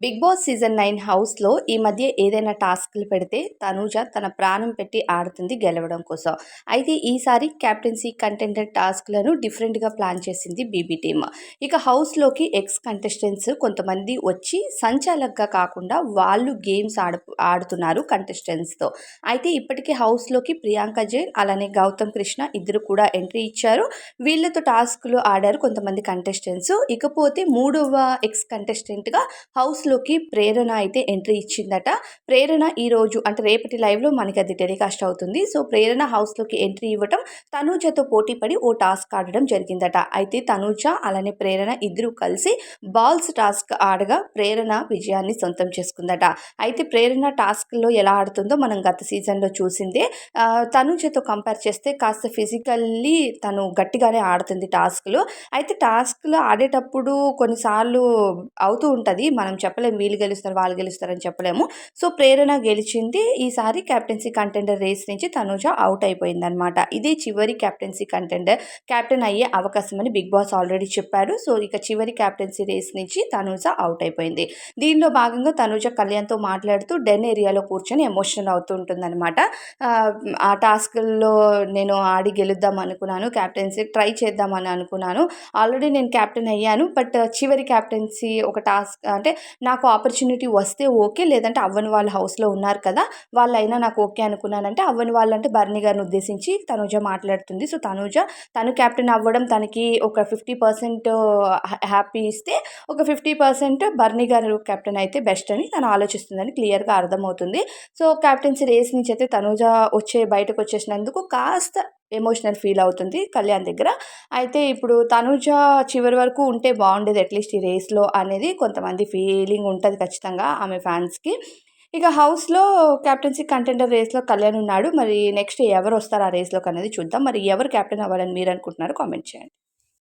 Big boss season 9 హౌస్‌లో ఈ మధ్య ఏదైనా టాస్క్‌లు పెడితే తనూజ తన ప్రాణం పెట్టి ఆడుతుంది గెలవడం కోసం. అయితే ఈసారి కెప్టెన్సీ కంటెండెడ్ టాస్క్‌లను డిఫరెంట్‌గా ప్లాన్ చేసింది బీబీ టీమ్. ఇక హౌస్‌లోకి ఎక్స్ కంటెస్టెంట్స్ కొంతమంది వచ్చి సంచాలకుగా కాకుండా వాళ్ళు గేమ్స్ ఆడుతున్నారు కంటెస్టెంట్స్‌తో. అయితే ఇప్పటికే హౌస్‌లోకి ప్రియాంక జైన్ అలానే గౌతమ్ కృష్ణ ఇద్దరు కూడా ఎంట్రీ ఇచ్చారు. వీళ్ళతో టాస్క్‌లు ఆడారు కొంతమంది కంటెస్టెంట్స్. ఇకపోతే మూడవ ఎక్స్ కంటెస్టెంట్‌గా హౌస్‌లోకి ప్రేరణ అయితే ఎంట్రీ ఇచ్చిందట. ప్రేరణ ఈరోజు అంటే రేపటి లైవ్‌లో మనకది టెలికాస్ట్ అవుతుంది. సో, ప్రేరణ హౌస్‌లోకి ఎంట్రీ ఇవ్వటం తనూజతో పోటీ పడి ఓ టాస్క్ ఆడడం జరిగిందట. అయితే తనూజ అలానే ప్రేరణ ఇద్దరు కలిసి బాల్స్ టాస్క్ ఆడగా ప్రేరణ విజయాన్ని సొంతం చేసుకుందట. అయితే ప్రేరణ టాస్క్‌లో ఎలా ఆడుతుందో మనం గత సీజన్‌లో చూసిందే. తనూజతో కంపేర్ చేస్తే కాస్త ఫిజికల్లీ తను గట్టిగానే ఆడుతుంది టాస్క్‌లు. అయితే టాస్క్‌లు ఆడేటప్పుడు కొన్నిసార్లు అవుతూ ఉంటది. మనం చెప్పలేము వీళ్ళు గెలుస్తారు, వాళ్ళు గెలుస్తారని చెప్పలేము. సో, ప్రేరణ గెలిచింది. ఈసారి కెప్టెన్సీ కంటెండర్ రేస్ నుంచి తనూజ ఔట్ అయిపోయిందనమాట. ఇదే చివరి కెప్టెన్సీ కంటెండర్. కెప్టెన్ అయ్యే అవకాశమని బిగ్ బాస్ ఆల్రెడీ చెప్పాడు. సో, ఇక చివరి కెప్టెన్సీ రేస్ నుంచి తనూజ ఔట్ అయిపోయింది. దీనిలో భాగంగా తనూజ కళ్యాణ్‌తో మాట్లాడుతూ డెన్ ఏరియాలో కూర్చొని ఎమోషనల్ అవుతూ ఉంటుందనమాట. ఆ టాస్క్‌ల్లో నేను ఆడి గెలుద్దాం అనుకున్నాను. కెప్టెన్సీ ట్రై చేద్దామని అనుకున్నాను. ఆల్రెడీ నేను కెప్టెన్ అయ్యాను. బట్ చివరి కెప్టెన్సీ ఒక టాస్క్ అంటే నాకు ఆపర్చునిటీ వస్తే ఓకే. లేదంటే అవ్వని వాళ్ళు హౌస్‌లో ఉన్నారు కదా! వాళ్ళైనా నాకు ఓకే అనుకున్నానంటే అవ్వని వాళ్ళంటే బర్నీ గారిని ఉద్దేశించి తనూజ మాట్లాడుతుంది. సో, తను కెప్టెన్ అవ్వడం తనకి ఒక 50% హ్యాపీ ఇస్తే ఒక 50% బర్నీ గారు కెప్టెన్ అయితే బెస్ట్ అని తను ఆలోచిస్తుందని క్లియర్‌గా అర్థమవుతుంది. సో, కెప్టెన్సీ రేస్ నుంచి అయితే తనూజ బయటకొచ్చేసినందుకు కాస్త ఎమోషనల్ ఫీల్ అవుతుంది కళ్యాణ్ దగ్గర. అయితే ఇప్పుడు తనూజ చివరి వరకు ఉంటే బావుండేది అట్‌లీస్ట్ ఈ రేస్‌లో అనేది కొంతమంది ఫీలింగ్ ఉంటది ఖచ్చితంగా ఆమె ఫ్యాన్స్‌కి. ఇక హౌస్‌లో కెప్టెన్సీ కంటెండర్ రేస్‌లో కళ్యాణ్ ఉన్నాడు. మరి నెక్స్ట్ ఎవరొస్తారు ఆ రేస్‌లోకి అనేది చూద్దాం. మరి ఎవరు కెప్టెన్ అవ్వాలని మీరనుకుంటున్నారో కామెంట్ చేయండి.